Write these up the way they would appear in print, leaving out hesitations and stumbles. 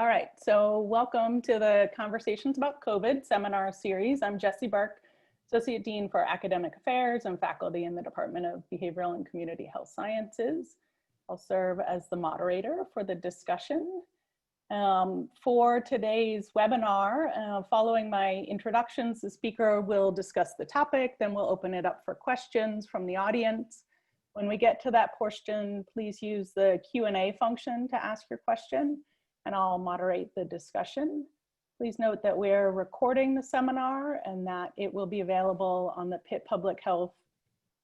All right, so welcome to the Conversations About COVID seminar series. I'm Jessie Burke, Associate Dean for Academic Affairs and faculty in the Department of Behavioral and Community Health Sciences. I'll serve as the moderator for the discussion. For today's webinar, following my introductions, the speaker will discuss the topic, then we'll open it up for questions from the audience. When we get to that portion, please use the Q&A function to ask your question, and I'll moderate the discussion. Please note that we're recording the seminar and that it will be available on the Pitt Public Health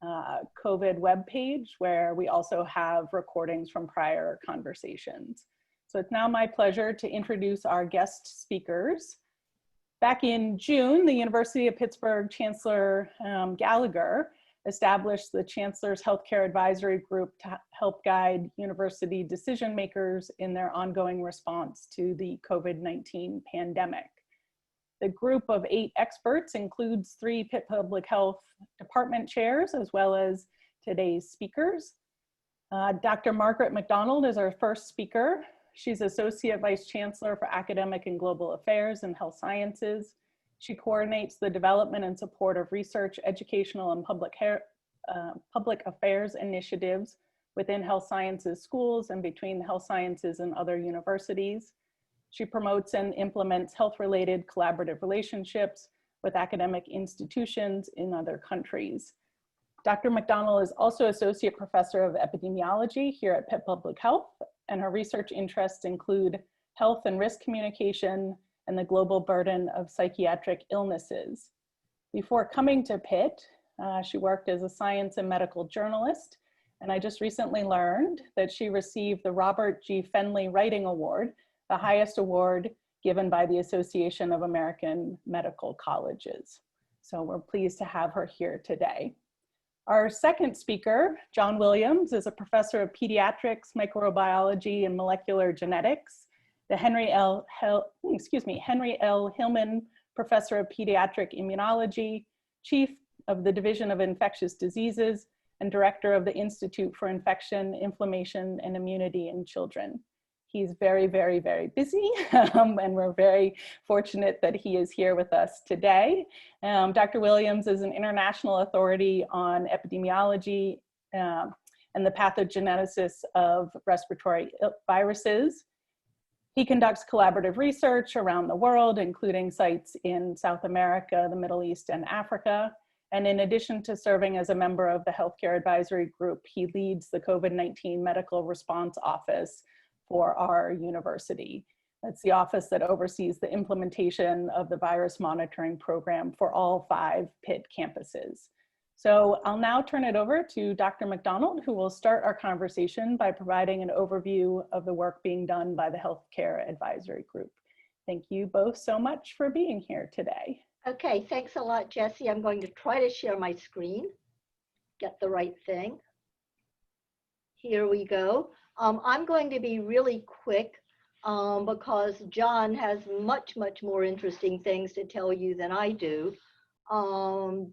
COVID webpage, where we also have recordings from prior conversations. So it's now my pleasure to introduce our guest speakers. Back in June, the University of Pittsburgh Chancellor Gallagher established the Chancellor's Healthcare Advisory Group to help guide university decision makers in their ongoing response to the COVID-19 pandemic. The group of 8 experts includes 3 Pitt Public Health department chairs, as well as today's speakers. Dr. Margaret McDonald is our first speaker. She's Associate Vice Chancellor for Academic and Global Affairs and Health Sciences. She coordinates the development and support of research, educational, and public affairs initiatives within health sciences schools and between the health sciences and other universities. She promotes and implements health-related collaborative relationships with academic institutions in other countries. Dr. McDonald is also Associate Professor of Epidemiology here at Pitt Public Health, and her research interests include health and risk communication and the global burden of psychiatric illnesses. Before coming to Pitt, she worked as a science and medical journalist, and I just recently learned that she received the Robert G. Fenley Writing Award, the highest award given by the Association of American Medical Colleges. So we're pleased to have her here today. Our second speaker, John Williams, is a professor of pediatrics, microbiology, and molecular genetics, the Henry L. Hillman Professor of Pediatric Immunology, Chief of the Division of Infectious Diseases, and Director of the Institute for Infection, Inflammation, and Immunity in Children. He's very, very, very busy, and we're very fortunate that he is here with us today. Dr. Williams is an international authority on epidemiology and the pathogenesis of respiratory viruses. He conducts collaborative research around the world, including sites in South America, the Middle East, and Africa. And in addition to serving as a member of the Healthcare Advisory Group, he leads the COVID-19 Medical Response Office for our university. That's the office that oversees the implementation of the virus monitoring program for all 5 Pitt campuses. So I'll now turn it over to Dr. McDonald, who will start our conversation by providing an overview of the work being done by the Healthcare Advisory Group. Thank you both so much for being here today. Okay, thanks a lot, Jessie. I'm going to try to share my screen, get the right thing. Here we go. I'm going to be really quick because John has much, much more interesting things to tell you than I do. I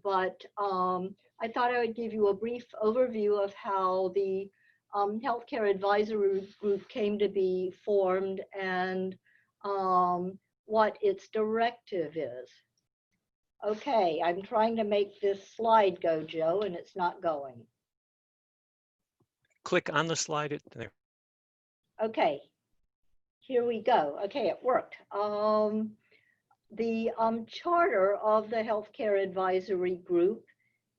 thought I would give you a brief overview of how the Healthcare Advisory Group came to be formed and what its directive is. Okay, I'm trying to make this slide go, Joe, and it's not going. Click on the slide. There. Okay, here we go. Okay, it worked. The charter of the Healthcare Advisory Group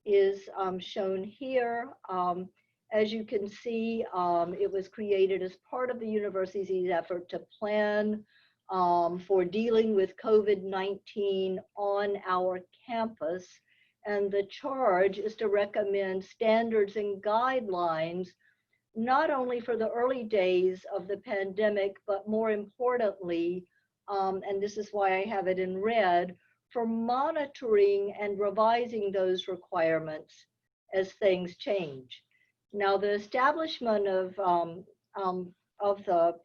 is shown here. As you can see, it was created as part of the university's effort to plan for dealing with COVID-19 on our campus. And the charge is to recommend standards and guidelines, not only for the early days of the pandemic, but more importantly, and this is why I have it in red, for monitoring and revising those requirements as things change. Now, the establishment of the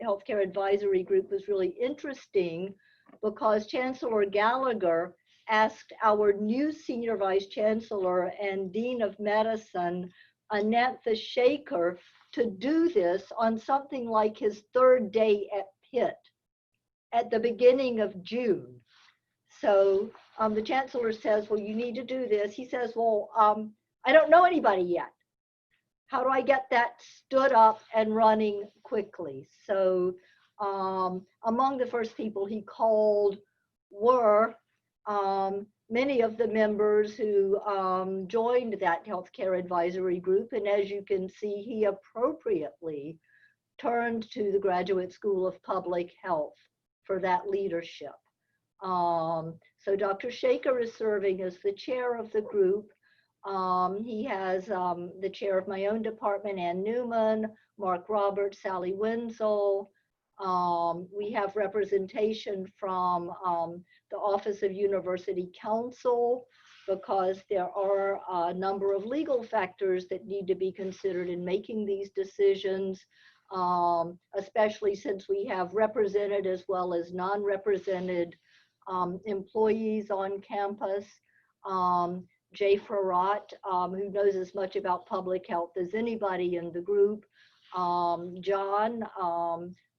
Healthcare Advisory Group was really interesting because Chancellor Gallagher asked our new Senior Vice Chancellor and Dean of Medicine, Annette the Shaker, to do this on something like his 3rd day at Pitt. at the beginning of June. So the chancellor says, well, you need to do this. He says, well, I don't know anybody yet. How do I get that stood up and running quickly? So among the first people he called were many of the members who joined that healthcare advisory group. And as you can see, he appropriately turned to the Graduate School of Public Health for that leadership. So Dr. Shaker is serving as the chair of the group. He has the chair of my own department, Ann Newman, Mark Roberts, Sally Wenzel. We have representation from the Office of University Counsel, because there are a number of legal factors that need to be considered in making these decisions, especially since we have represented as well as non-represented employees on campus. Jay Farrat, who knows as much about public health as anybody in the group. John,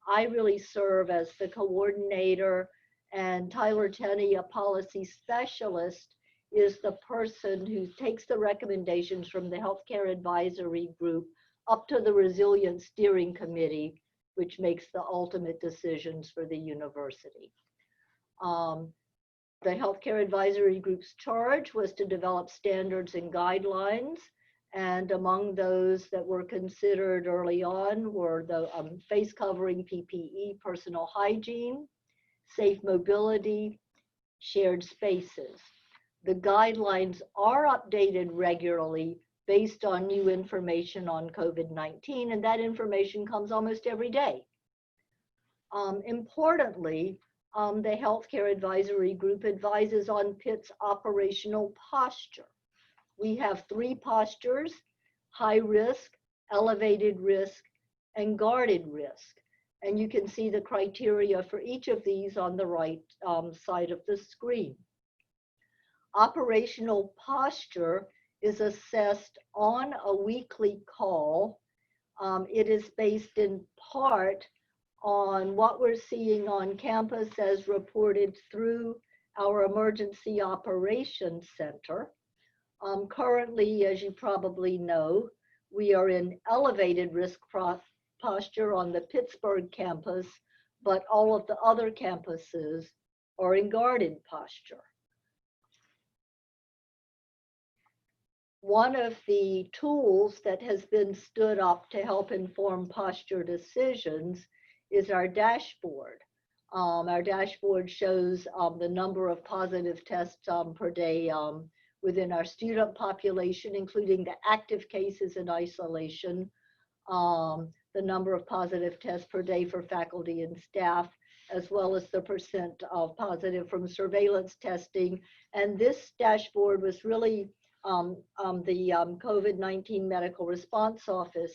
I really serve as the coordinator, and Tyler Tenney, a policy specialist, is the person who takes the recommendations from the Healthcare Advisory Group up to the Resilience Steering Committee, which makes the ultimate decisions for the university. The Healthcare Advisory Group's charge was to develop standards and guidelines, and among those that were considered early on were the face covering, PPE, personal hygiene, safe mobility, shared spaces. The guidelines are updated regularly based on new information on COVID-19, and that information comes almost every day. Importantly, the Healthcare Advisory Group advises on Pitt's operational posture. We have 3 postures: high risk, elevated risk, and guarded risk. And you can see the criteria for each of these on the right side of the screen. Operational posture is assessed on a weekly call. It is based in part on what we're seeing on campus as reported through our Emergency Operations Center. Currently, as you probably know, we are in elevated risk posture on the Pittsburgh campus, but all of the other campuses are in guarded posture. One of the tools that has been stood up to help inform posture decisions is our dashboard. Our dashboard shows the number of positive tests per day within our student population, including the active cases in isolation, the number of positive tests per day for faculty and staff, as well as the percent of positive from surveillance testing. And this dashboard was really the COVID-19 Medical Response Office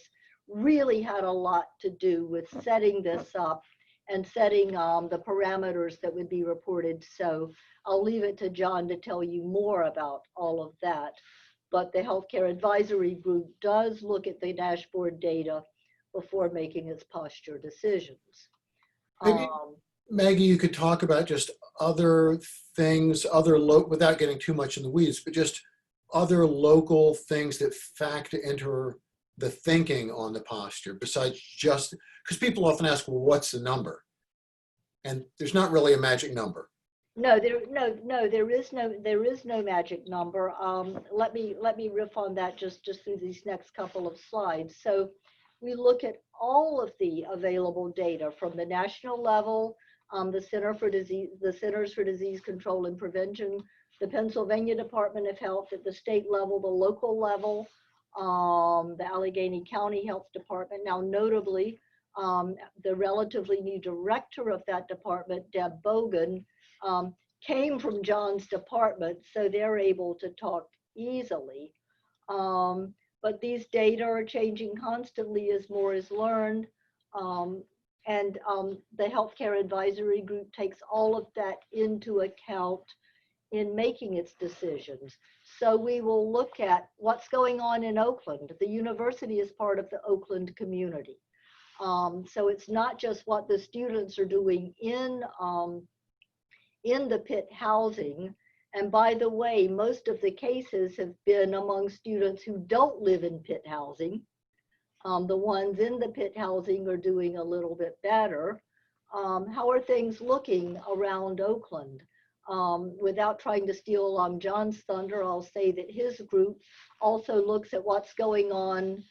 really had a lot to do with setting this up and setting the parameters that would be reported. So I'll leave it to John to tell you more about all of that. But the Healthcare Advisory Group does look at the dashboard data before making its posture decisions. Maybe, Maggie, you could talk about just other things, without getting too much in the weeds, but just other local things that factor into the thinking on the posture, besides just, because people often ask, well, what's the number? And there's not really a magic number. No, there is no magic number. Let me riff on that just through these next couple of slides. So we look at all of the available data from the national level, the Centers for Disease Control and Prevention, the Pennsylvania Department of Health at the state level, the local level, the Allegheny County Health Department. Now, notably, the relatively new director of that department, Deb Bogan, came from John's department, so they're able to talk easily. But these data are changing constantly as more is learned. And the Healthcare Advisory Group takes all of that into account in making its decisions. So we will look at what's going on in Oakland. The university is part of the Oakland community. So it's not just what the students are doing in the Pitt housing. And by the way, most of the cases have been among students who don't live in Pitt housing. The ones in the Pitt housing are doing a little bit better. How are things looking around Oakland? Without trying to steal John's thunder, I'll say that his group also looks at what's going on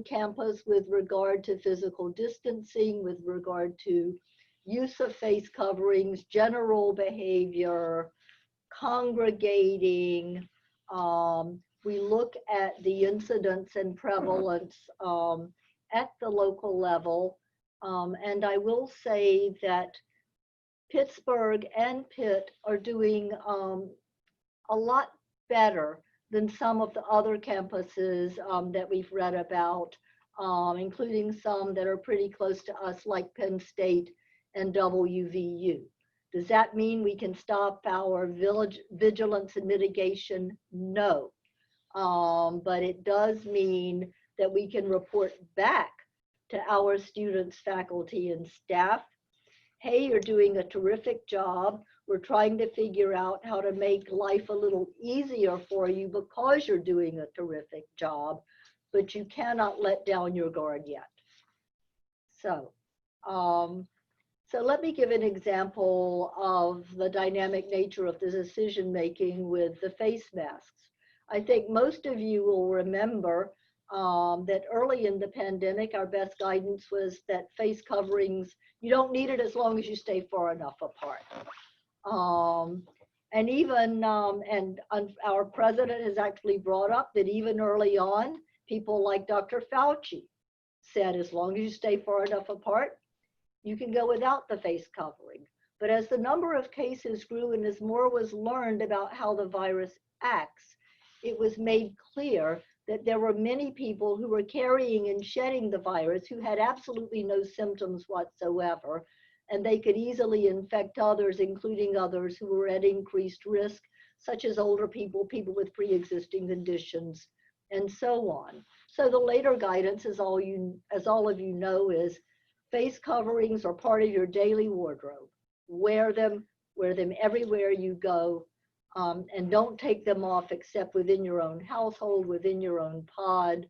campus with regard to physical distancing, with regard to use of face coverings, general behavior, congregating. We look at the incidence and prevalence at the local level. And I will say that Pittsburgh and Pitt are doing a lot better than some of the other campuses that we've read about, including some that are pretty close to us, like Penn State and WVU. Does that mean we can stop our vigilance and mitigation? No. But it does mean that we can report back to our students, faculty, and staff, hey, you're doing a terrific job. We're trying to figure out how to make life a little easier for you because you're doing a terrific job, but you cannot let down your guard yet. So let me give an example of the dynamic nature of the decision-making with the face masks. I think most of you will remember that early in the pandemic, our best guidance was that face coverings, you don't need it as long as you stay far enough apart. And even, our president has actually brought up that even early on, people like Dr. Fauci said, as long as you stay far enough apart, you can go without the face covering. But as the number of cases grew and as more was learned about how the virus acts, it was made clear that there were many people who were carrying and shedding the virus who had absolutely no symptoms whatsoever, and they could easily infect others, including others who were at increased risk, such as older people, people with pre-existing conditions, and so on. So the later guidance, as all of you know, is face coverings are part of your daily wardrobe. Wear them everywhere you go. And don't take them off except within your own household, within your own pod,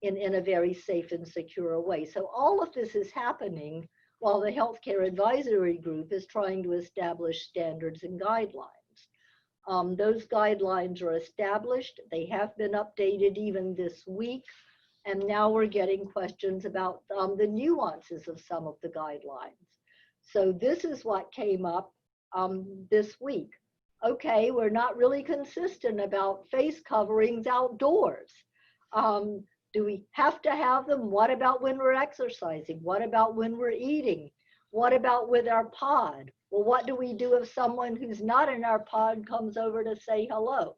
in a very safe and secure way. So all of this is happening while the Healthcare Advisory Group is trying to establish standards and guidelines. Those guidelines are established. They have been updated even this week. And now we're getting questions about the nuances of some of the guidelines. So this is what came up this week. Okay, we're not really consistent about face coverings outdoors. Do we have to have them? What about when we're exercising? What about when we're eating? What about with our pod? Well, what do we do if someone who's not in our pod comes over to say hello?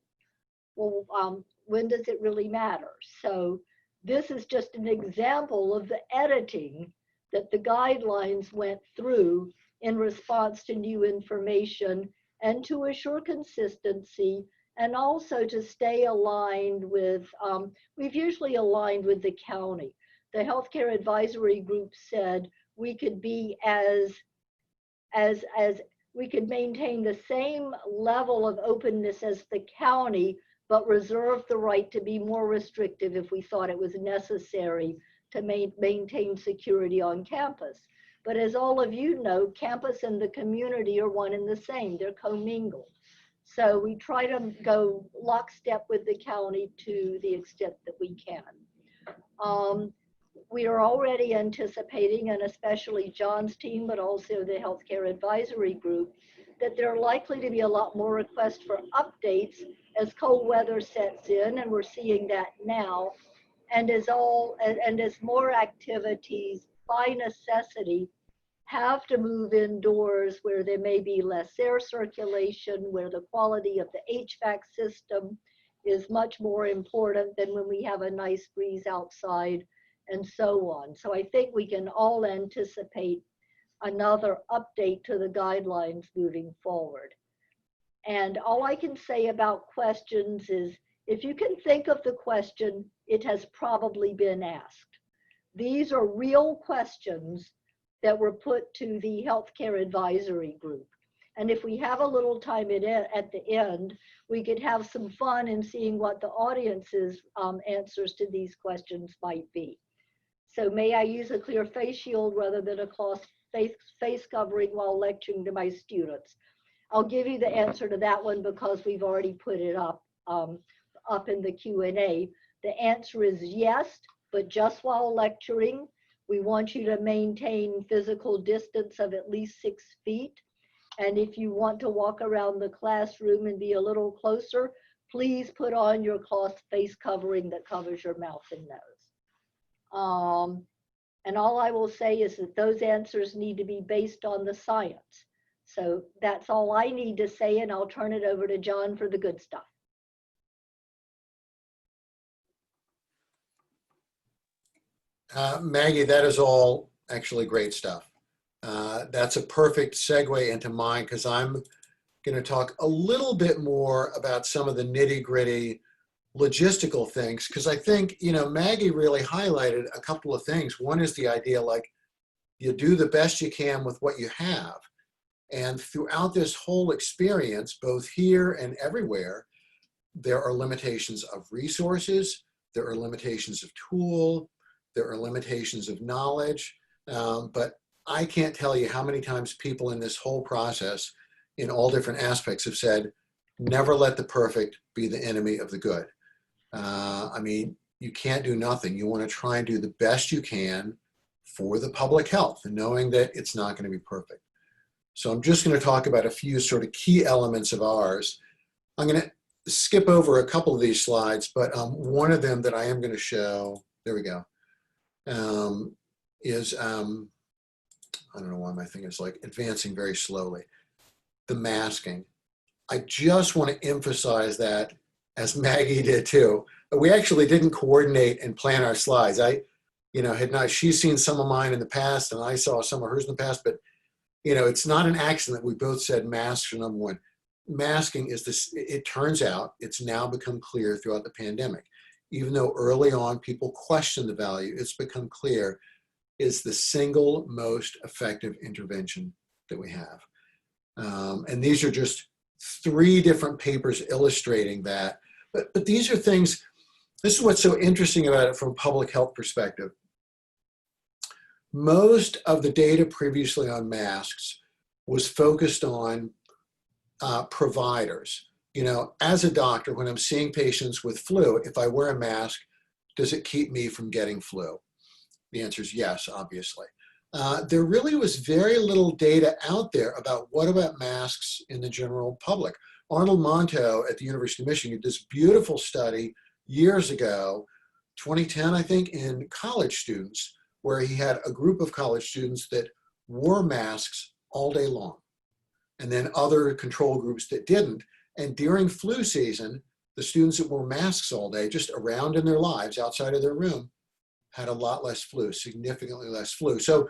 Well, when does it really matter? So this is just an example of the editing that the guidelines went through in response to new information and to assure consistency and also to stay aligned with, we've usually aligned with the county. The Healthcare Advisory Group said we could be we could maintain the same level of openness as the county, but reserve the right to be more restrictive if we thought it was necessary to maintain security on campus. But as all of you know, campus and the community are one and the same. They're commingled. So we try to go lockstep with the county to the extent that we can. We are already anticipating, and especially John's team, but also the Healthcare Advisory Group, that there are likely to be a lot more requests for updates as cold weather sets in, and we're seeing that now. And as more activities by necessity have to move indoors where there may be less air circulation, where the quality of the HVAC system is much more important than when we have a nice breeze outside, and so on. So I think we can all anticipate another update to the guidelines moving forward. And all I can say about questions is, if you can think of the question, it has probably been asked. These are real questions that were put to the healthcare advisory group. And if we have a little time at the end, we could have some fun in seeing what the audience's answers to these questions might be. So may I use a clear face shield rather than a cloth face covering while lecturing to my students? I'll give you the answer to that one because we've already put it up in the Q&A. The answer is yes, but just while lecturing. We want you to maintain physical distance of at least 6 feet. And if you want to walk around the classroom and be a little closer, please put on your cloth face covering that covers your mouth and nose. And all I will say is that those answers need to be based on the science. So that's all I need to say, and I'll turn it over to John for the good stuff. Maggie, that is all actually great stuff. That's a perfect segue into mine because I'm going to talk a little bit more about some of the nitty-gritty logistical things because I think, you know, Maggie really highlighted a couple of things. One is the idea like you do the best you can with what you have. And throughout this whole experience, both here and everywhere, there are limitations of resources, there are limitations of tool, there are limitations of knowledge, but I can't tell you how many times people in this whole process in all different aspects have said, never let the perfect be the enemy of the good. I mean, you can't do nothing. You want to try and do the best you can for the public health and knowing that it's not going to be perfect. So I'm just going to talk about a few sort of key elements of ours. I'm going to skip over a couple of these slides, but one of them that I am going to show, there we go, is, I don't know why my thing is like advancing very slowly, the masking. I just want to emphasize that, as Maggie did too. We actually didn't coordinate and plan our slides. She's seen some of mine in the past and I saw some of hers in the past, but you know, it's not an accident that we both said masks are number one. Masking is this, it turns out it's now become clear throughout the pandemic. Even though early on people questioned the value, it's become clear is the single most effective intervention that we have. And these are just 3 different papers illustrating that. But these are things, this is what's so interesting about it from a public health perspective. Most of the data previously on masks was focused on providers. You know, as a doctor, when I'm seeing patients with flu, if I wear a mask, does it keep me from getting flu? The answer is yes, obviously. There really was very little data out there about what about masks in the general public. Arnold Monto at the University of Michigan did this beautiful study years ago, 2010, I think, in college students, where he had a group of college students that wore masks all day long, and then other control groups that didn't. And during flu season, the students that wore masks all day, just around in their lives, outside of their room, had a lot less flu, significantly less flu. So,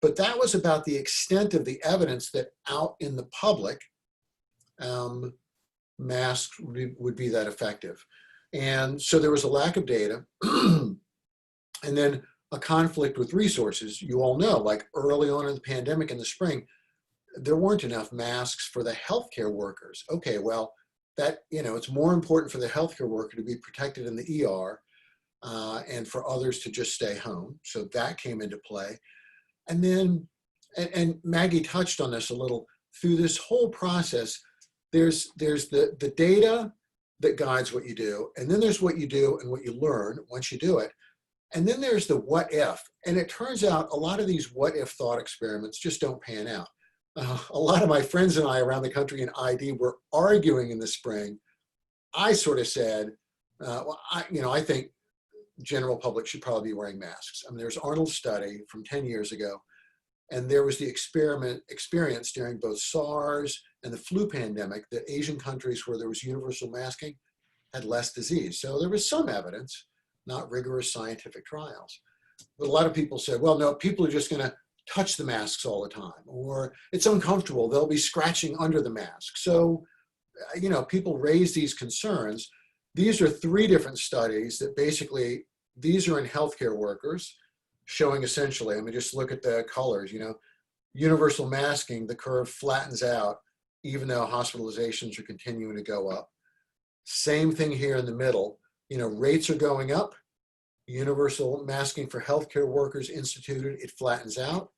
but that was about the extent of the evidence that out in the public, masks would be that effective. And so there was a lack of data. And then a conflict with resources. You all know, like early on in the pandemic in the spring, there weren't enough masks for the healthcare workers. Okay, well, that, you know, it's more important for the healthcare worker to be protected in the ER and for others to just stay home. So that came into play. And then, and Maggie touched on this a little, through this whole process, there's the data that guides what you do, and then there's what you do and what you learn once you do it. And then there's the what if. And it turns out a lot of these what if thought experiments just don't pan out. A lot of my friends and I around the country in ID were arguing in the spring. I sort of said, well, I think general public should probably be wearing masks. I mean, there's Arnold's study from 10 years ago, and there was the experience during both SARS and the flu pandemic that Asian countries where there was universal masking had less disease. So there was some evidence, not rigorous scientific trials. But a lot of people said, well, no, people are just going to touch the masks all the time, or it's uncomfortable, they'll be scratching under the mask. So, you know, people raise these concerns. These are 3 different studies that basically, these are in healthcare workers. showing essentially, I mean, just look at the colors, you know, universal masking, the curve flattens out, even though hospitalizations are continuing to go up. Same thing here in the middle, you know, rates are going up, universal masking for healthcare workers instituted, it flattens out.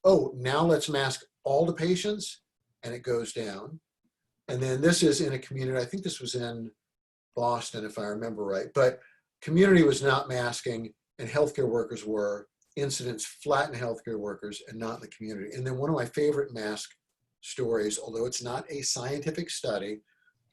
Oh, now let's mask all the patients, and it goes down. And then this is in a community, I think this was in Boston, if I remember right, but community was not masking and healthcare workers were. Incidents flatten healthcare workers and not in the community. And then one of my favorite mask stories, although it's not a scientific study,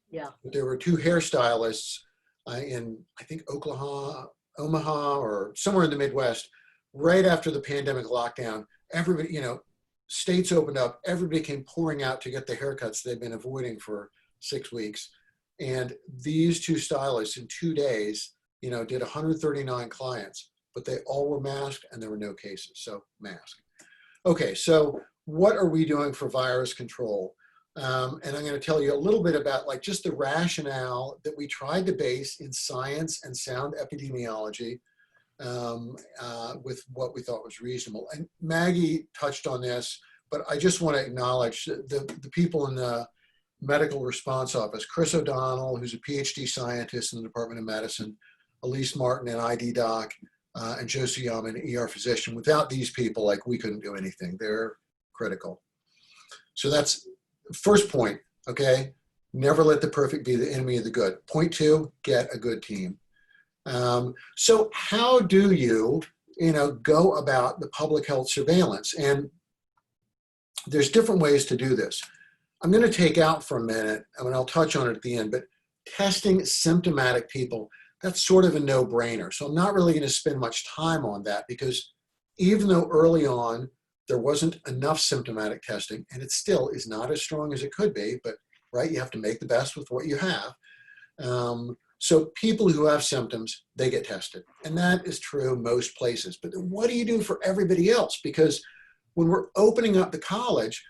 Yeah. there were two hairstylists in, I think, Omaha, or somewhere in the Midwest, right after the pandemic lockdown. Everybody, you know, states opened up, everybody came pouring out to get the haircuts they'd been avoiding for 6 weeks. And these two stylists in 2 days, you know, did 139 clients, but they all were masked and there were no cases, so mask. Okay, so what are we doing for virus control? And I'm going to tell you a little bit about like just the rationale that we tried to base in science and sound epidemiology with what we thought was reasonable. And Maggie touched on this, but I just want to acknowledge the people in the medical response office, Chris O'Donnell, who's a PhD scientist in the Department of Medicine, Elise Martin, an ID doc, and Josie Yama, an ER physician. Without these people, like, we couldn't do anything. They're critical. So that's first point, okay? Never let the perfect be the enemy of the good. Point two, get a good team. So how do you go about the public health surveillance? And there's different ways to do this. I'm going to take out for a minute, I mean, I'll touch on it at the end, but testing symptomatic people, that's sort of a no-brainer. So I'm not really going to spend much time on that, because even though early on there wasn't enough symptomatic testing, and it still is not as strong as it could be, but right, you have to make the best with what you have. So people who have symptoms, they get tested. And that is true most places. But then what do you do for everybody else? Because when we're opening up the college,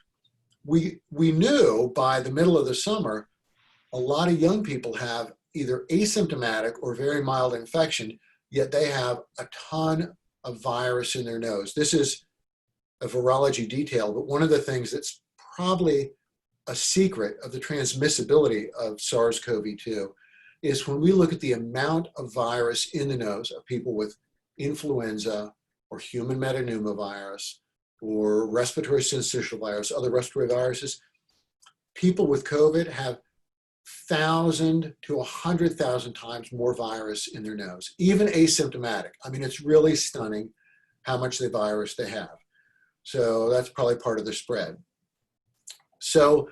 we knew by the middle of the summer, a lot of young people have either asymptomatic or very mild infection, yet they have a ton of virus in their nose. This is a virology detail, but one of the things that's probably a secret of the transmissibility of SARS-CoV-2 is when we look at the amount of virus in the nose of people with influenza or human metapneumovirus or respiratory syncytial virus, other respiratory viruses, people with COVID have 1,000 to 100,000 times more virus in their nose, even asymptomatic. I mean, it's really stunning how much the virus they have. So that's probably part of the spread. So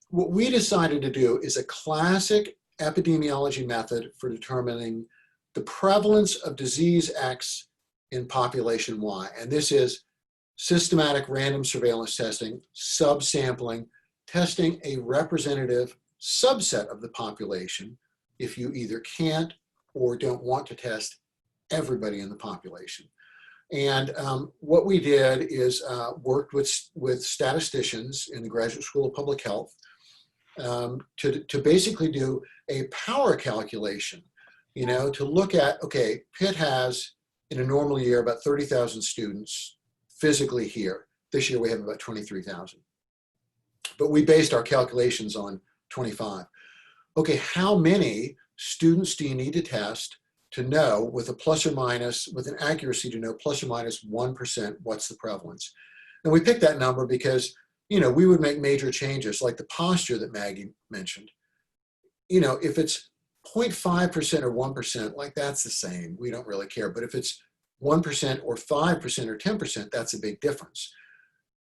what we decided to do is a classic epidemiology method for determining the prevalence of disease X in population Y. And this is systematic random surveillance testing, subsampling, testing a representative subset of the population if you either can't or don't want to test everybody in the population. And what we did is worked with statisticians in the Graduate School of Public Health to basically do a power calculation, to look at, okay, Pitt has in a normal year about 30,000 students physically here. This year we have about 23,000. But we based our calculations on 25. Okay, how many students do you need to test to know with a plus or minus, with an accuracy to know plus or minus 1% what's the prevalence? And we picked that number because, we would make major changes like the posture that Maggie mentioned. If it's 0.5% or 1%, like that's the same, we don't really care. But if it's 1% or 5% or 10%, that's a big difference.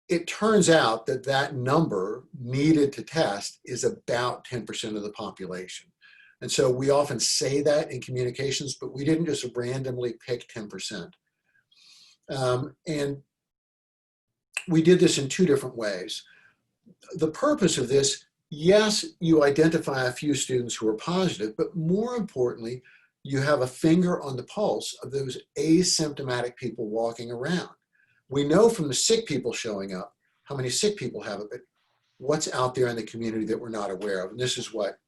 It turns out that that number needed to test is about 10% of the population. And so we often say that in communications, but we didn't just randomly pick 10%. And we did this in two different ways. The purpose of this, yes, you identify a few students who are positive, but more importantly, you have a finger on the pulse of those asymptomatic people walking around. We know from the sick people showing up how many sick people have it, but what's out there in the community that we're not aware of. And this is what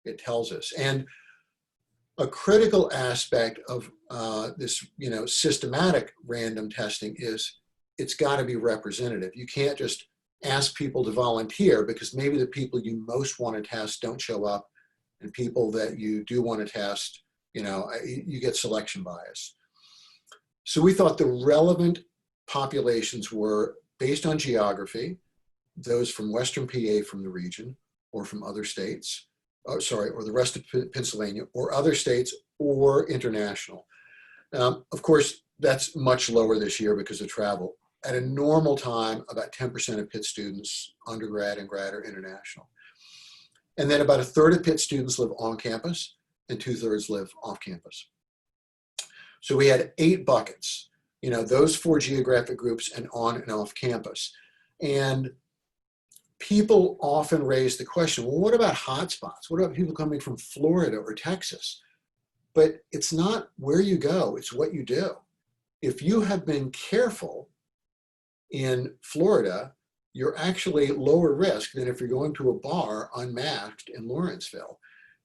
it tells us. And a critical aspect of this, systematic random testing is it's got to be representative. You can't just ask people to volunteer because maybe the people you most want to test don't show up, and people that you do want to test, you get selection bias. So we thought the relevant populations were based on geography, those from Western PA from the region or from other states, or the rest of Pennsylvania or other states or international. Of course, that's much lower this year because of travel. At a normal time, about 10% of Pitt students, undergrad and grad, are international. And then about a third of Pitt students live on campus and 2/3 live off campus. So we had 8 buckets, those 4 geographic groups and on and off campus. And people often raise the question, well, what about hotspots? What about people coming from Florida or Texas? But it's not where you go, it's what you do. If you have been careful in Florida, you're actually lower risk than if you're going to a bar unmasked in Lawrenceville.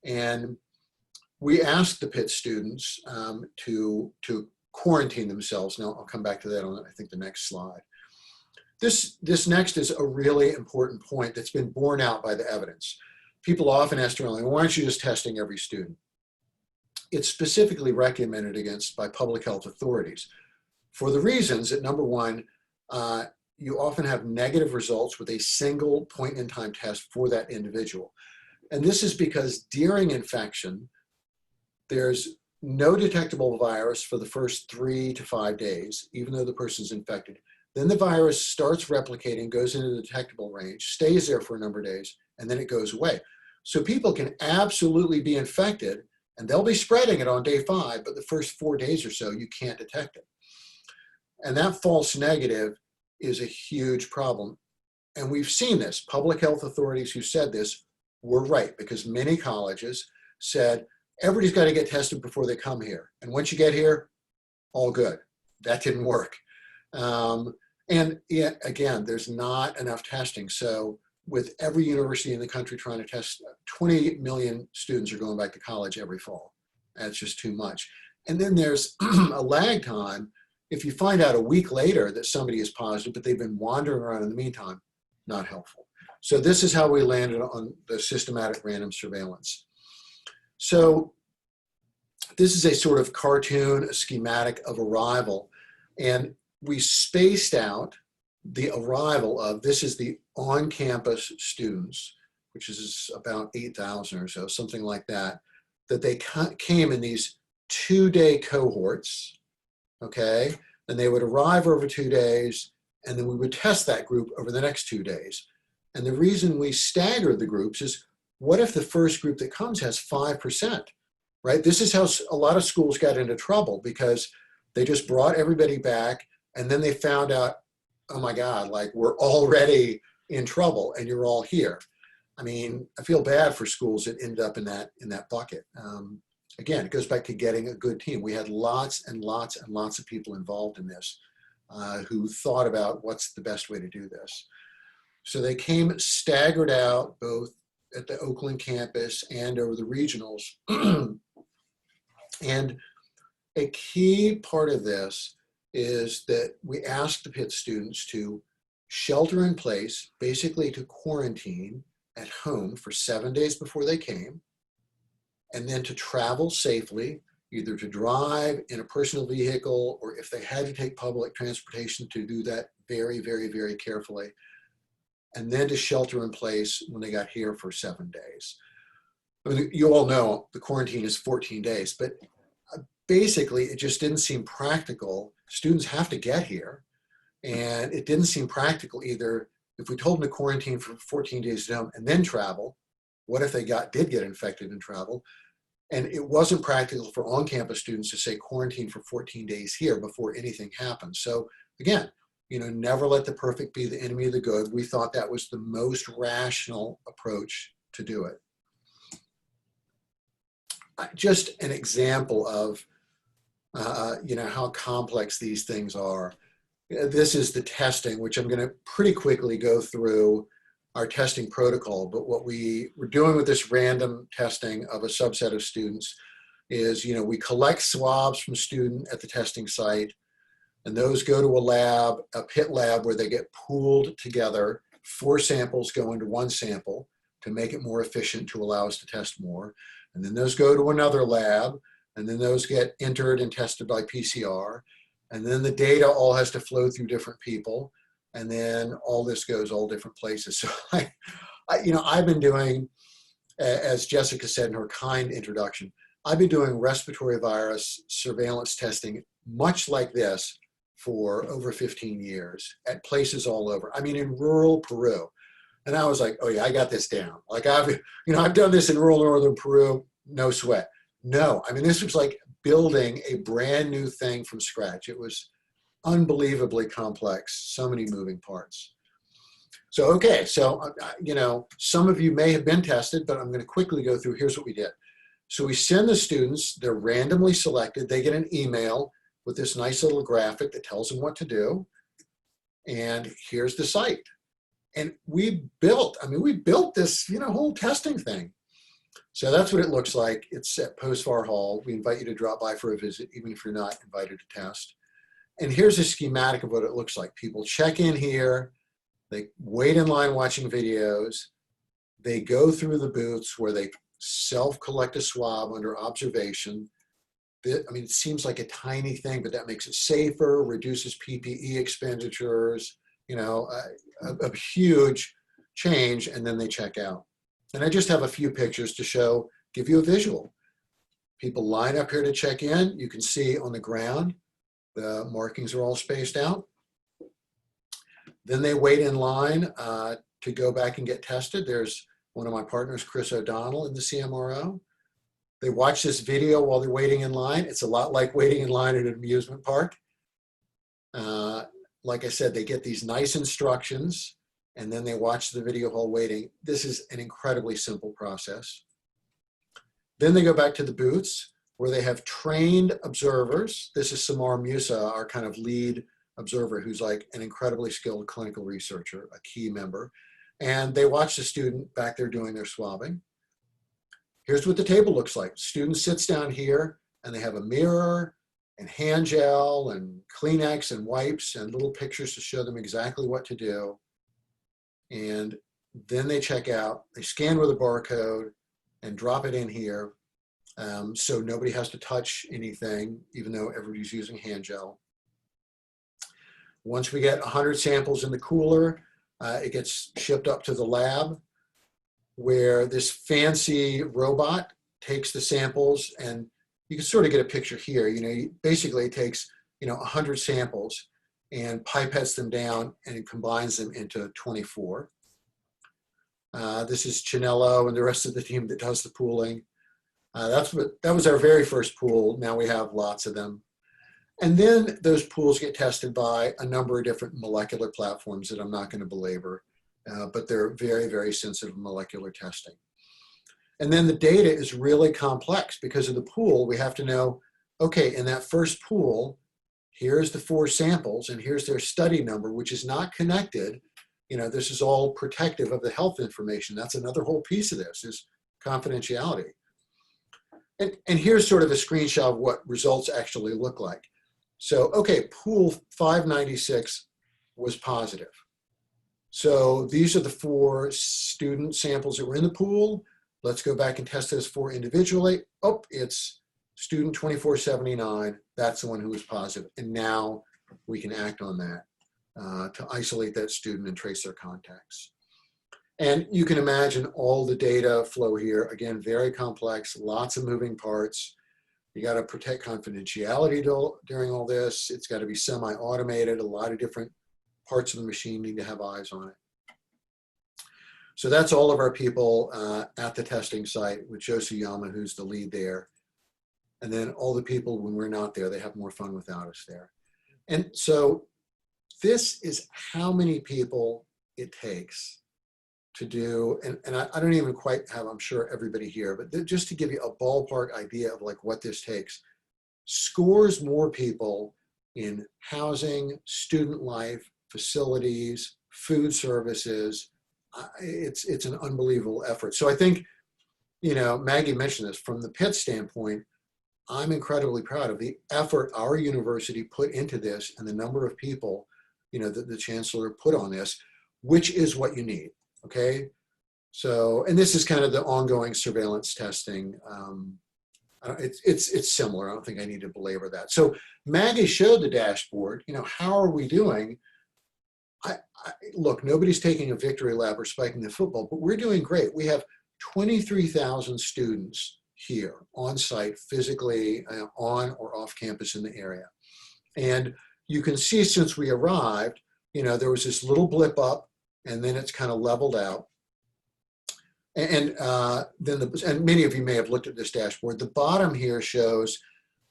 And we asked the Pitt students to quarantine themselves. Now, I'll come back to that on, I think, the next slide. This next is a really important point that's been borne out by the evidence. People often ask around, why aren't you just testing every student? It's specifically recommended against by public health authorities for the reasons that, number one, you often have negative results with a single point in time test for that individual. And this is because during infection, there's no detectable virus for the first 3 to 5 days, even though the person's infected. Then the virus starts replicating, goes into the detectable range, stays there for a number of days, and then it goes away. So people can absolutely be infected, and they'll be spreading it on day 5, but the first 4 days or so, you can't detect it. And that false negative is a huge problem. And we've seen this. Public health authorities who said this were right, because many colleges said, everybody's got to get tested before they come here. And once you get here, all good. That didn't work. And yet, again, there's not enough testing. So with every university in the country trying to test, 20 million students are going back to college every fall. That's just too much. And then there's a lag time. If you find out a week later that somebody is positive, but they've been wandering around in the meantime, not helpful. So this is how we landed on the systematic random surveillance. So this is a sort of cartoon, a schematic of arrival. And we spaced out the arrival of, this is the on-campus students, which is about 8,000 or so, something like that, that they came in these 2-day cohorts, okay? And they would arrive over 2 days, and then we would test that group over the next 2 days. And the reason we staggered the groups is, what if the first group that comes has 5%, right? This is how a lot of schools got into trouble, because they just brought everybody back, and then they found out, oh my God, like, we're already in trouble and you're all here. I mean, I feel bad for schools that ended up in that bucket. Again, it goes back to getting a good team. We had lots and lots and lots of people involved in this who thought about what's the best way to do this. So they came staggered out both at the Oakland campus and over the regionals. And a key part of this is that we asked the Pitt students to shelter in place, basically to quarantine at home for 7 days before they came, and then to travel safely, either to drive in a personal vehicle, or if they had to take public transportation, to do that very, very, very carefully, and then to shelter in place when they got here for 7 days. I mean, you all know the quarantine is 14 days, but basically it just didn't seem practical. Students have to get here, and it didn't seem practical either. If we told them to quarantine for 14 days at home and then travel, what if they did get infected and travel? And it wasn't practical for on-campus students to say quarantine for 14 days here before anything happens. So again, never let the perfect be the enemy of the good. We thought that was the most rational approach to do it. Just an example of how complex these things are. This is the testing, which I'm going to pretty quickly go through our testing protocol. But what we were doing with this random testing of a subset of students, is, we collect swabs from student at the testing site, and those go to a lab, a Pitt lab, where they get pooled together. 4 samples go into 1 sample to make it more efficient to allow us to test more. And then those go to another lab, and then those get entered and tested by PCR. And then the data all has to flow through different people. And then all this goes all different places. So I've been doing, as Jessica said in her kind introduction, I've been doing respiratory virus surveillance testing much like this for over 15 years at places all over. I mean, in rural Peru. And I was like, oh yeah, I got this down. Like I've done this in rural northern Peru, no sweat. No, I mean, this was like building a brand new thing from scratch. It was unbelievably complex, so many moving parts. So, okay, so, some of you may have been tested, but I'm going to quickly go through, here's what we did. So we send the students, they're randomly selected, they get an email with this nice little graphic that tells them what to do. And here's the site. And we built this, whole testing thing. So that's what it looks like. It's at Post-Var Hall. We invite you to drop by for a visit, even if you're not invited to test. And here's a schematic of what it looks like. People check in here, they wait in line watching videos, they go through the booths where they self-collect a swab under observation. It seems like a tiny thing, but that makes it safer, reduces PPE expenditures, a huge change, and then they check out. And I just have a few pictures to give you a visual. People line up here to check in. You can see on the ground, the markings are all spaced out. Then they wait in line to go back and get tested. There's one of my partners, Chris O'Donnell, in the CMRO. They watch this video while they're waiting in line. It's a lot like waiting in line at an amusement park. Like I said, they get these nice instructions, and then they watch the video while waiting. This is an incredibly simple process. Then they go back to the booths where they have trained observers. This is Samar Musa, our kind of lead observer, who's like an incredibly skilled clinical researcher, a key member. And they watch the student back there doing their swabbing. Here's what the table looks like. Student sits down here, and they have a mirror and hand gel and Kleenex and wipes and little pictures to show them exactly what to do. And then they check out. They scan with a barcode and drop it in here, so nobody has to touch anything, even though everybody's using hand gel. Once we get 100 samples in the cooler, it gets shipped up to the lab, where this fancy robot takes the samples, and you can sort of get a picture here. Basically it takes 100 samples and pipettes them down and combines them into 24. This is Chinello and the rest of the team that does the pooling. That was our very first pool. Now we have lots of them. And then those pools get tested by a number of different molecular platforms that I'm not going to belabor, but they're very, very sensitive molecular testing. And then the data is really complex because of the pool. We have to know, okay, in that first pool, here's the 4 samples and here's their study number, which is not connected. This is all protective of the health information. That's another whole piece of this, is confidentiality. And here's sort of a screenshot of what results actually look like. So, okay, pool 596 was positive. So these are the 4 student samples that were in the pool. Let's go back and test those 4 individually. Oh, it's student 2479. That's the one who was positive. And now we can act on that to isolate that student and trace their contacts. And you can imagine all the data flow here. Again, very complex, lots of moving parts. You got to protect confidentiality during all this. It's got to be semi-automated. A lot of different parts of the machine need to have eyes on it. So that's all of our people at the testing site with Josie Yama, who's the lead there. And then all the people, when we're not there, they have more fun without us there. And so this is how many people it takes to do, and I don't even quite have, I'm sure, everybody here, but just to give you a ballpark idea of like what this takes. Scores more people in housing, student life, facilities, food services. It's an unbelievable effort. So I think, Maggie mentioned this, from the Pitt standpoint, I'm incredibly proud of the effort our university put into this and the number of people, that the chancellor put on this, which is what you need, okay? So, and this is kind of the ongoing surveillance testing. It's similar. I don't think I need to belabor that. So Maggie showed the dashboard, how are we doing? Look, nobody's taking a victory lap or spiking the football, but we're doing great. We have 23,000 students here on site, physically on or off campus in the area. And you can see since we arrived, there was this little blip up and then it's kind of leveled out. And and many of you may have looked at this dashboard. The bottom here shows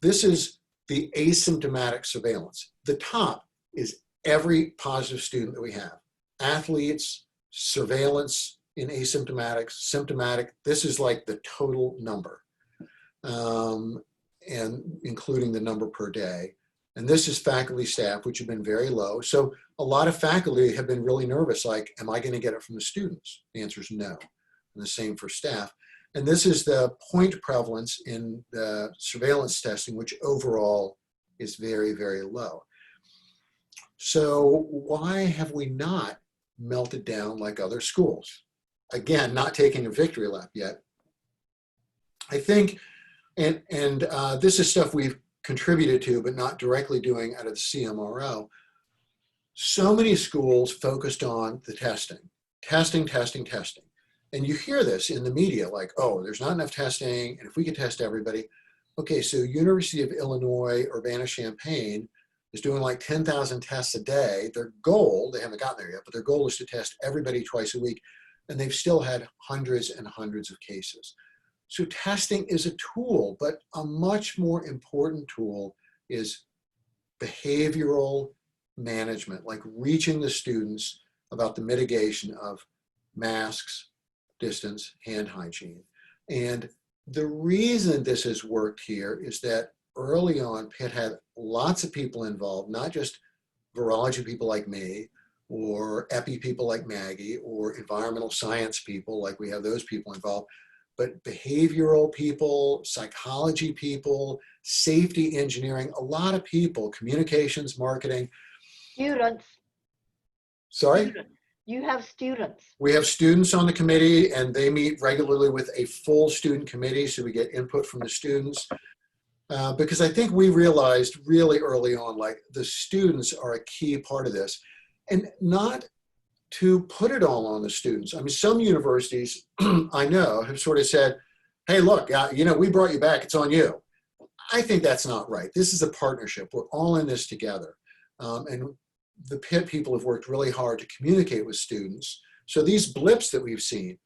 this is the asymptomatic surveillance. The top is every positive student that we have. Athletes, surveillance in asymptomatic, symptomatic. This is like the total number, and including the number per day. And this is faculty, staff, which have been very low. So a lot of faculty have been really nervous, like, am I going to get it from the students? The answer is no. And the same for staff. And this is the point prevalence in the surveillance testing, which overall is very, very low. So why have we not melted down like other schools? Again, not taking a victory lap yet. I think, and this is stuff we've contributed to, but not directly doing out of the CMRO. So many schools focused on the testing. And you hear this in the media, like, oh, there's not enough testing, and if we could test everybody. Okay, so University of Illinois, Urbana-Champaign is doing like 10,000 tests a day. Their goal, they haven't gotten there yet, but their goal is to test everybody twice a week, and they've still had hundreds and hundreds of cases. So testing is a tool, but a much more important tool is behavioral management, like reaching the students about the mitigation of masks, distance, hand hygiene. And the reason this has worked here is that early on, Pitt had lots of people involved, not just virology people like me, or epi people like Maggie, or environmental science people, like we have those people involved, but behavioral people, psychology people, safety engineering, a lot of people, communications, marketing. Students. Sorry? Students. You have students. We have students on the committee, and they meet regularly with a full student committee, so we get input from the students. Because I think we realized really early on, like, the students are a key part of this. And not to put it all on the students. I mean, some universities I know have sort of said, hey, look, we brought you back, it's on you. I think that's not right. This is a partnership. We're all in this together. And the Pitt people have worked really hard to communicate with students. So these blips that we've seen,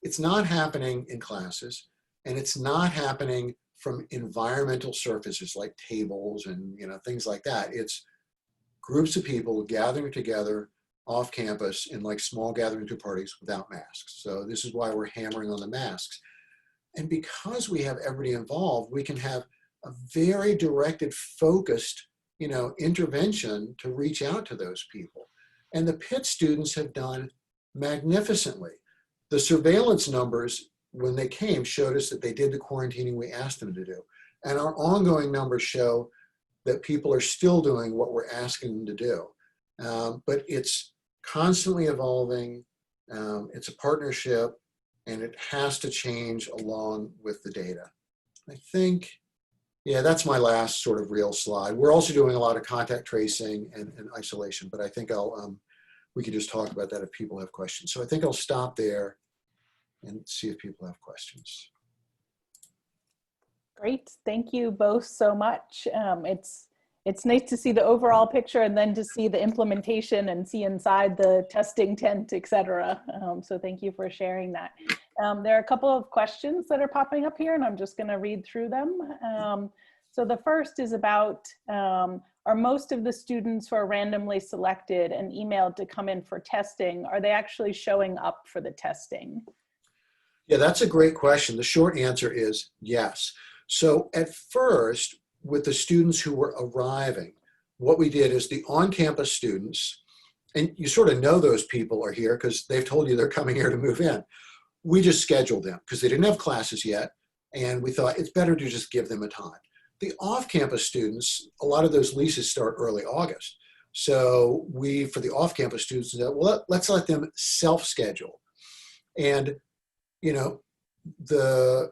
it's not happening in classes, and it's not happening from environmental surfaces like tables and things like that. It's groups of people gathering together off campus in like small gathering to parties without masks. So this is why we're hammering on the masks. And because we have everybody involved, we can have a very directed, focused intervention to reach out to those people. And the Pitt students have done magnificently. The surveillance numbers, when they came, showed us that they did the quarantining we asked them to do. And our ongoing numbers show that people are still doing what we're asking them to do. But it's constantly evolving. It's a partnership, and it has to change along with the data. I think, yeah, that's my last sort of real slide. We're also doing a lot of contact tracing and isolation, but I think we could just talk about that if people have questions. So I think I'll stop there and see if people have questions. Great, thank you both so much. It's nice to see the overall picture and then to see the implementation and see inside the testing tent, et cetera. So thank you for sharing that. There are a couple of questions that are popping up here, and I'm just gonna read through them. So the first is about, are most of the students who are randomly selected and emailed to come in for testing, are they actually showing up for the testing? Yeah, that's a great question. The short answer is yes. So at first, with the students who were arriving, what we did is the on-campus students, and you sort of know those people are here because they've told you they're coming here to move in. We just scheduled them because they didn't have classes yet. And we thought it's better to just give them a time. The off-campus students, a lot of those leases start early August. So we, for the off-campus students, said, well, let's let them self-schedule. And, you know, the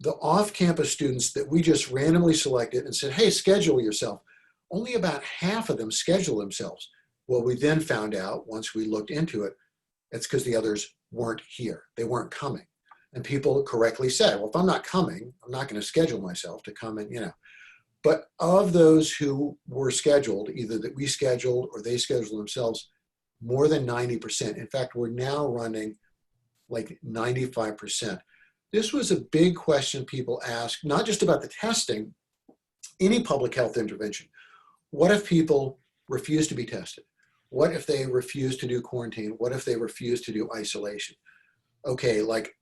off-campus students that we just randomly selected and said, hey, schedule yourself, only about half of them schedule themselves. Well, we then found out, once we looked into it, it's because the others weren't here. They weren't coming. And people correctly said, well, if I'm not coming, I'm not going to schedule myself to come and, you know. But of those who were scheduled, either that we scheduled or they scheduled themselves, more than 90%. In fact, we're now running like 95%. This was a big question people asked, not just about the testing, any public health intervention. What if people refuse to be tested? What if they refuse to do quarantine? What if they refuse to do isolation? Okay, like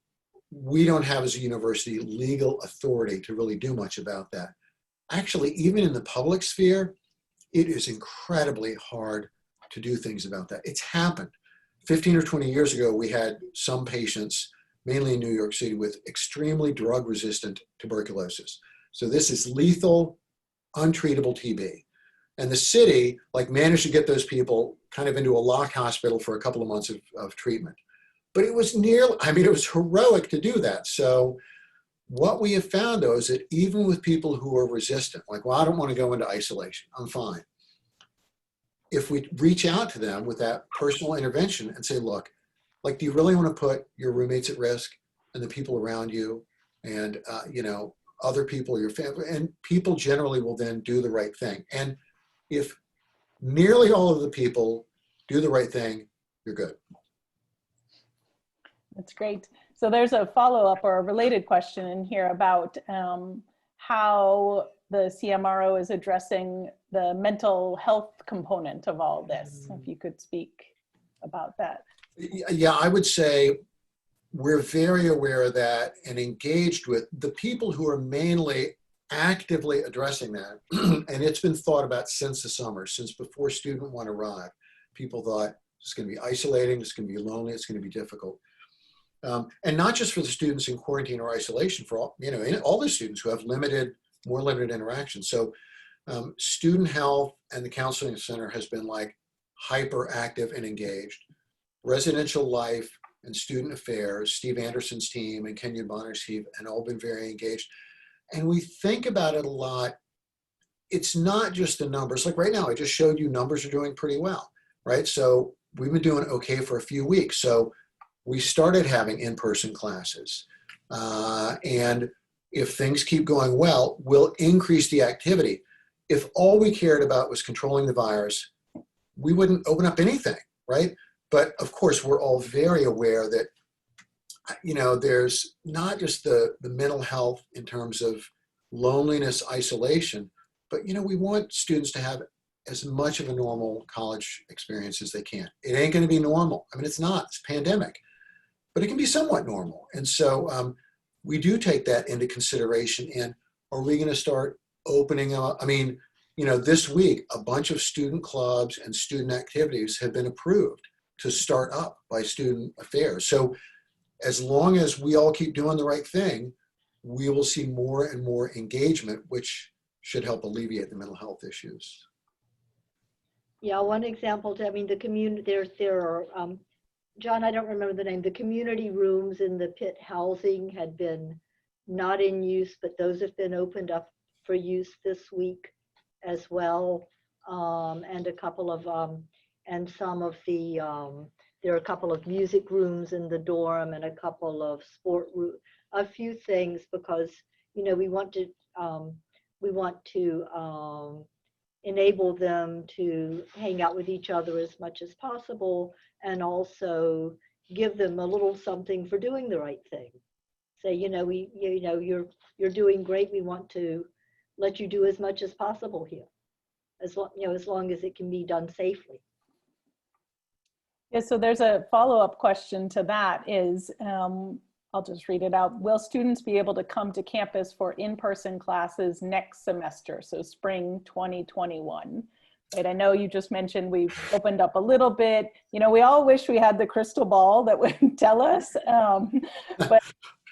we don't have as a university legal authority to really do much about that. Actually, even in the public sphere, it is incredibly hard to do things about that. It's happened. 15 or 20 years ago, we had some patients, mainly in New York City, with extremely drug-resistant tuberculosis. So this is lethal, untreatable TB. And the city like managed to get those people kind of into a locked hospital for a couple of months of treatment. But it was nearly, I mean, it was heroic to do that. So what we have found though is that even with people who are resistant, like, well, I don't want to go into isolation, I'm fine. If we reach out to them with that personal intervention and say, look, like, do you really want to put your roommates at risk and the people around you and, you know, other people, your family, and people generally will then do the right thing. And if nearly all of the people do the right thing, you're good. That's great. So there's a follow-up or a related question in here about how the CMRO is addressing the mental health component of all this. If you could speak about that. Yeah, I would say we're very aware of that and engaged with the people who are mainly actively addressing that. And it's been thought about since the summer, since before Student One arrived. People thought it's going to be isolating, it's going to be lonely, it's going to be difficult. And not just for the students in quarantine or isolation, for all, you know, all the students who have more limited interactions. So student health and the counseling center has been like hyper active and engaged. Residential life and student affairs, Steve Anderson's team and Kenyon Bonner's team, and all been very engaged. And we think about it a lot. It's not just the numbers. Like right now, I just showed you numbers are doing pretty well, right? So we've been doing okay for a few weeks. So we started having in-person classes. And if things keep going well, we'll increase the activity. If all we cared about was controlling the virus, we wouldn't open up anything, right? But of course, we're all very aware that, you know, there's not just the mental health in terms of loneliness, isolation, but, you know, we want students to have as much of a normal college experience as they can. It ain't going to be normal. I mean, it's not, it's a pandemic, but it can be somewhat normal. And so we do take that into consideration. And are we going to start opening up? I mean, you know, this week, a bunch of student clubs and student activities have been approved to start up by student affairs. So as long as we all keep doing the right thing, we will see more and more engagement, which should help alleviate the mental health issues. Yeah, one example, I mean, the community, there are, John, I don't remember the name, the community rooms in the Pitt housing had been not in use, but those have been opened up for use this week as well. And a couple of, and some of the, there are a couple of music rooms in the dorm and a couple of sport rooms, a few things, because, you know, we want to enable them to hang out with each other as much as possible, and also give them a little something for doing the right thing. Say, you know, you're doing great. We want to let you do as much as possible here, as long as it can be done safely. Yeah, so there's a follow-up question to that is, I'll just read it out. Will students be able to come to campus for in-person classes next semester, so spring 2021? Right, I know you just mentioned we've opened up a little bit. You know, we all wish we had the crystal ball that would tell us, but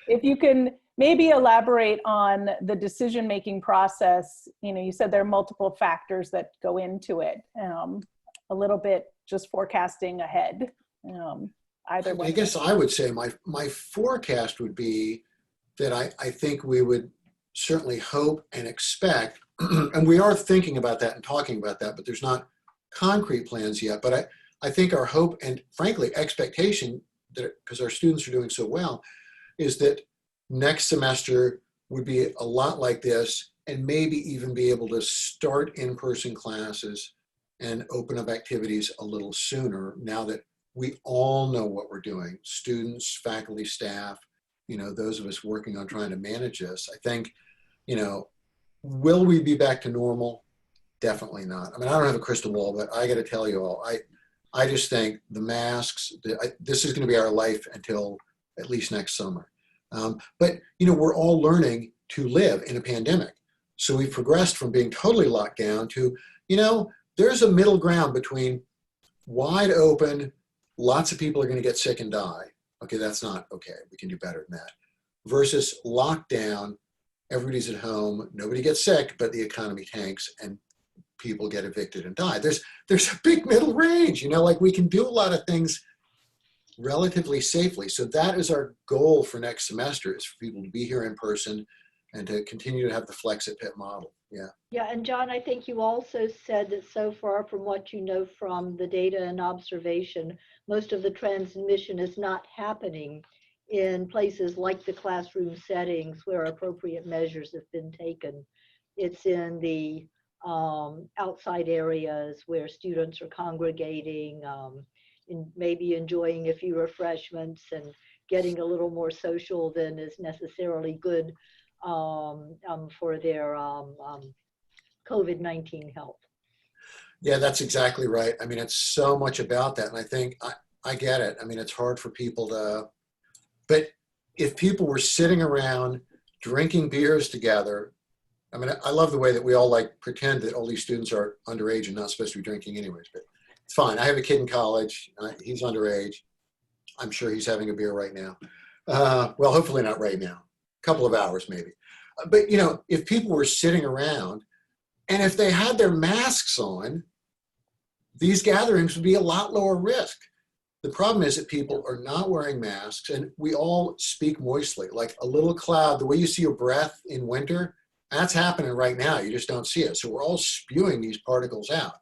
if you can maybe elaborate on the decision-making process. You know, you said there are multiple factors that go into it. A little bit just forecasting ahead. Either way. I guess I would say my forecast would be that I think we would certainly hope and expect, and we are thinking about that and talking about that, but there's not concrete plans yet. But I think our hope and frankly expectation, that because our students are doing so well, is that next semester would be a lot like this, and maybe even be able to start in-person classes and open up activities a little sooner, now that we all know what we're doing, students, faculty, staff, you know, those of us working on trying to manage this. I think, you know, will we be back to normal? Definitely not. I mean, I don't have a crystal ball, but I got to tell you all, I just think the masks, this is going to be our life until at least next summer. But, you know, we're all learning to live in a pandemic. So we've progressed from being totally locked down to, you know, there's a middle ground between wide open, lots of people are going to get sick and die. Okay, that's not okay. We can do better than that. Versus lockdown, everybody's at home, nobody gets sick, but the economy tanks and people get evicted and die. There's a big middle range, you know, like we can do a lot of things relatively safely. So that is our goal for next semester, is for people to be here in person and to continue to have the Flex at Pitt model. Yeah. Yeah, and John, I think you also said that so far from what you know from the data and observation, most of the transmission is not happening in places like the classroom settings where appropriate measures have been taken. It's in the outside areas where students are congregating, maybe enjoying a few refreshments and getting a little more social than is necessarily good for their COVID-19 health. Yeah, that's exactly right. I mean, it's so much about that. And I think I get it. I mean, it's hard for people to, but if people were sitting around drinking beers together, I mean, I love the way that we all like pretend that all these students are underage and not supposed to be drinking anyways, but it's fine. I have a kid in college. He's underage. I'm sure he's having a beer right now. Well, hopefully not right now. A couple of hours maybe. But, you know, if people were sitting around and if they had their masks on, these gatherings would be a lot lower risk. The problem is that people are not wearing masks, and we all speak moistly, like a little cloud. The way you see your breath in winter, that's happening right now. You just don't see it. So we're all spewing these particles out.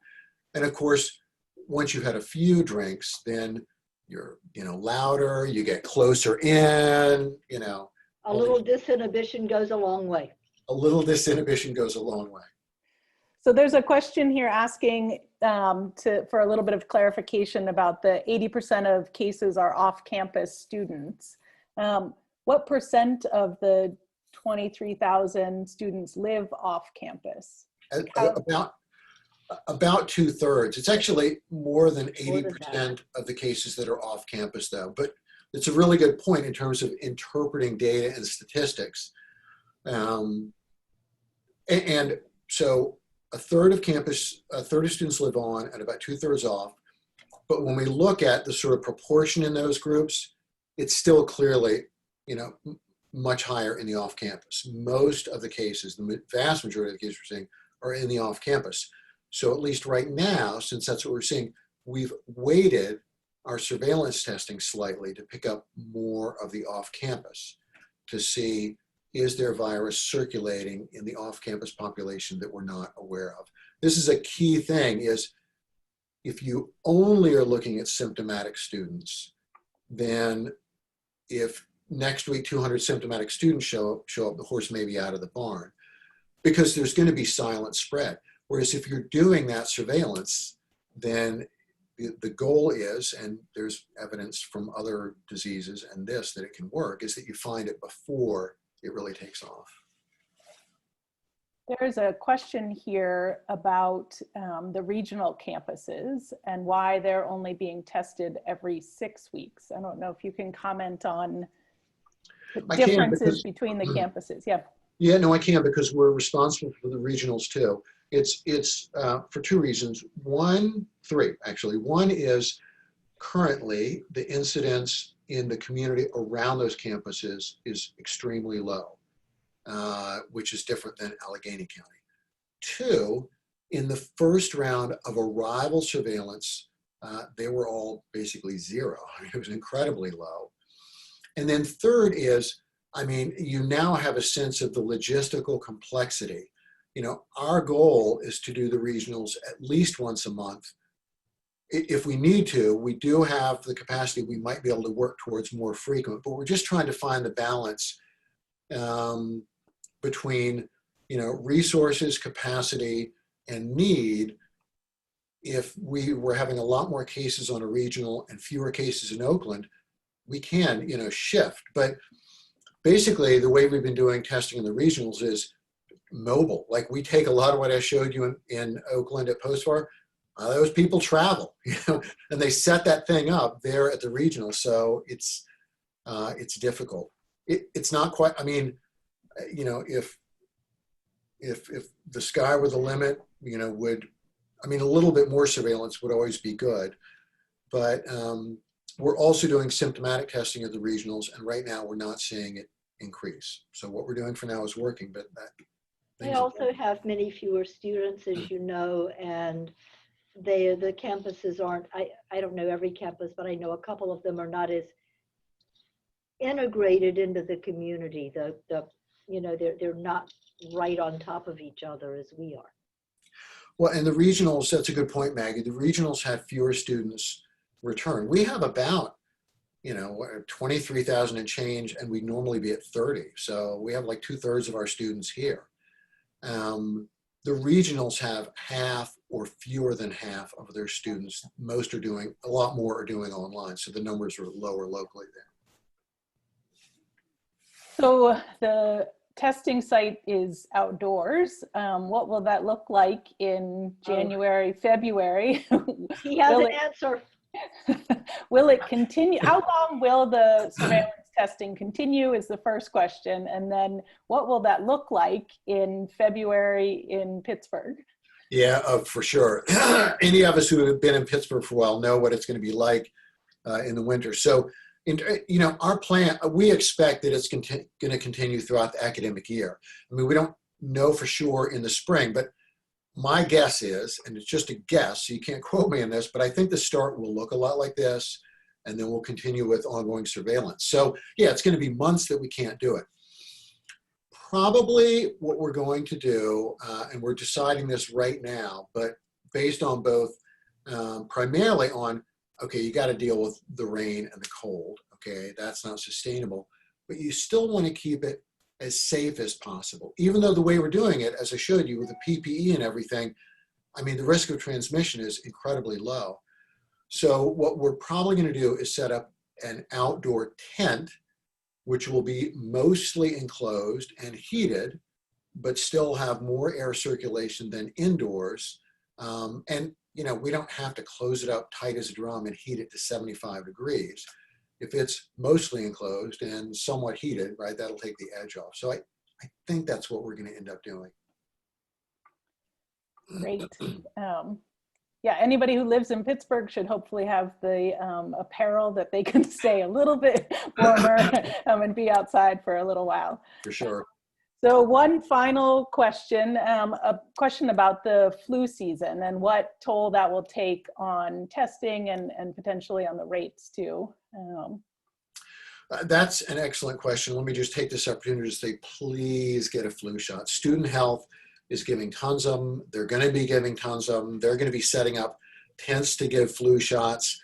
And of course, once you've had a few drinks, then you're, you know, louder, you get closer in, you know. A little disinhibition goes a long way. A little disinhibition goes a long way. So there's a question here asking for a little bit of clarification about the 80% of cases are off-campus students. What percent of the 23,000 students live off campus? About 2/3. It's actually more than 80% of the cases that are off campus though, but it's a really good point in terms of interpreting data and statistics. And so a third of students live on and about 2/3 off. But when we look at the sort of proportion in those groups, it's still clearly, you know, much higher in the off campus. Most of the cases, the vast majority of the cases we're seeing are in the off campus. So at least right now, since that's what we're seeing, we've weighted our surveillance testing slightly to pick up more of the off campus to see, is there virus circulating in the off-campus population that we're not aware of? This is a key thing, is if you only are looking at symptomatic students, then if next week 200 symptomatic students show up, the horse may be out of the barn, because there's going to be silent spread. Whereas if you're doing that surveillance, then the goal is, and there's evidence from other diseases and this that it can work, is that you find it before it really takes off. There's a question here about the regional campuses and why they're only being tested every 6 weeks. I don't know if you can comment on the differences between the campuses. Yeah. Yeah, no, I can, because we're responsible for the regionals too. It's for two reasons. Three actually. One is currently the incidence in the community around those campuses is extremely low, which is different than Allegheny County. 2, in the first round of arrival surveillance, they were all basically 0. I mean, it was incredibly low. And then 3rd is, I mean, you now have a sense of the logistical complexity. You know, our goal is to do the regionals at least once a month. If we need to, we do have the capacity, we might be able to work towards more frequent, but we're just trying to find the balance between, you know, resources, capacity, and need. If we were having a lot more cases on a regional and fewer cases in Oakland, we can, you know, shift. But basically, the way we've been doing testing in the regionals is mobile. Like, we take a lot of what I showed you in Oakland at Postvar. Those people travel, you know, and they set that thing up there at the regional. So it's difficult. It's not quite. I mean, you know, if the sky were the limit, you know, a little bit more surveillance would always be good. But we're also doing symptomatic testing at the regionals, and right now we're not seeing it increase. So what we're doing for now is working, but they also have many fewer students, as you know, and the campuses aren't, I don't know every campus, but I know a couple of them are not as integrated into the community. You know, they're not right on top of each other as we are. Well, and the regionals, that's a good point, Maggie. The regionals had fewer students return. We have about, you know, 23,000 and change, and we'd normally be at 30. So we have like 2/3 of our students here. The regionals have half or fewer than half of their students. Most are doing, a lot more are doing online. So the numbers are lower locally there. So the testing site is outdoors. What will that look like in January, February? He has an answer. Will it continue? How long will the surveillance testing continue is the first question. And then what will that look like in February in Pittsburgh? Yeah, for sure. Any of us who have been in Pittsburgh for a while know what it's going to be like in the winter. So, you know, our plan, we expect that it's going to continue throughout the academic year. I mean, we don't know for sure in the spring, but my guess is, and it's just a guess, so you can't quote me on this, but I think the start will look a lot like this, and then we'll continue with ongoing surveillance. So yeah, it's going to be months that we can't do it. Probably what we're going to do, and we're deciding this right now, but based on both, primarily on, okay, you got to deal with the rain and the cold, okay, that's not sustainable, but you still want to keep it as safe as possible. Even though the way we're doing it, as I showed you with the PPE and everything, I mean, the risk of transmission is incredibly low. So what we're probably going to do is set up an outdoor tent, which will be mostly enclosed and heated, but still have more air circulation than indoors. And, you know, we don't have to close it up tight as a drum and heat it to 75 degrees. If it's mostly enclosed and somewhat heated, right, that'll take the edge off. So I think that's what we're going to end up doing. Great. Yeah, anybody who lives in Pittsburgh should hopefully have the apparel that they can stay a little bit warmer and be outside for a little while. For sure. So one final question, a question about the flu season and what toll that will take on testing and potentially on the rates too. That's an excellent question. Let me just take this opportunity to say, please get a flu shot. Student Health is giving tons of them. They're going to be giving tons of them. They're going to be setting up tents to give flu shots,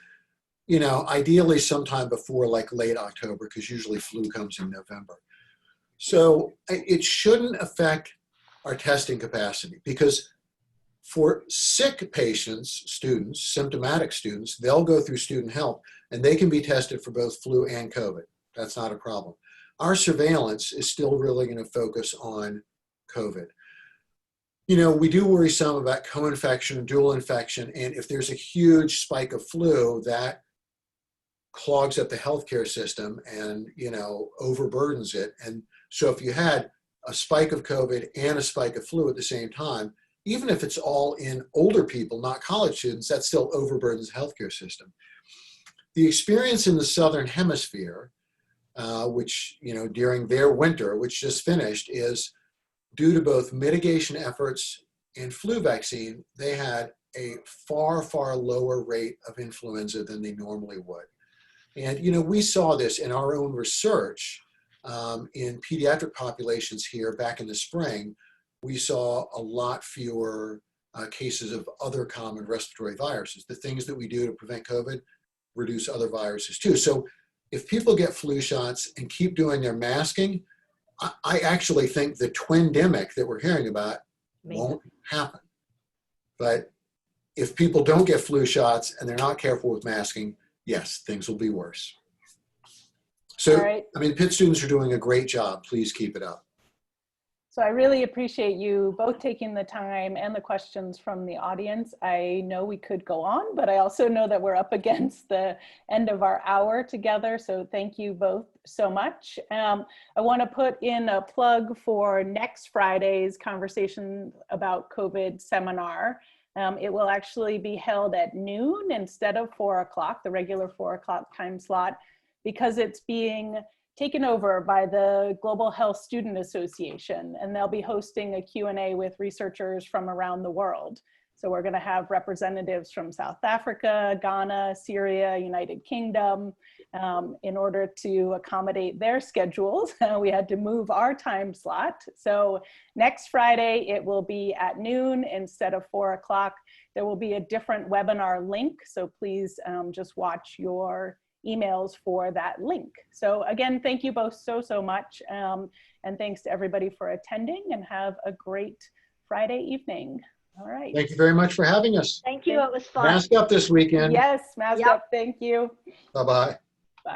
you know, ideally sometime before like late October, because usually flu comes in November. So it shouldn't affect our testing capacity, because for sick patients, students, symptomatic students, they'll go through Student Health and they can be tested for both flu and COVID. That's not a problem. Our surveillance is still really going to focus on COVID. You know, we do worry some about co-infection, dual infection, and if there's a huge spike of flu, that clogs up the healthcare system and, you know, overburdens it. And so if you had a spike of COVID and a spike of flu at the same time, even if it's all in older people, not college students, that still overburdens the healthcare system. the experience in the Southern Hemisphere, which, during their winter, which just finished, is due to both mitigation efforts and flu vaccine, they had a far, far lower rate of influenza than they normally would. And, we saw this in our own research in pediatric populations here back in the spring. We saw a lot fewer cases of other common respiratory viruses. The things that we do to prevent COVID reduce other viruses too. So if people get flu shots and keep doing their masking, I actually think the twindemic that we're hearing about won't happen. But if people don't get flu shots and they're not careful with masking, yes, things will be worse. So, right. Pitt students are doing a great job. Please keep it up. So I really appreciate you both taking the time and the questions from the audience. I know we could go on, but I also know that we're up against the end of our hour together. So thank you both so much. I want to put in a plug for next Friday's Conversation About COVID seminar. It will actually be held at noon instead of 4 o'clock, the regular 4 o'clock time slot, because it's being taken over by the Global Health Student Association, and they'll be hosting a Q&A with researchers from around the world. So we're gonna have representatives from South Africa, Ghana, Syria, United Kingdom. In order to accommodate their schedules, we had to move our time slot. So next Friday, it will be at noon instead of 4 o'clock. There will be a different webinar link, so please just watch your emails for that link. So again, thank you both so much. And thanks to everybody for attending, and have a great Friday evening. All right. Thank you very much for having us. Thank you. It was fun. Mask up this weekend. Yes, mask up. Thank you. Bye-bye.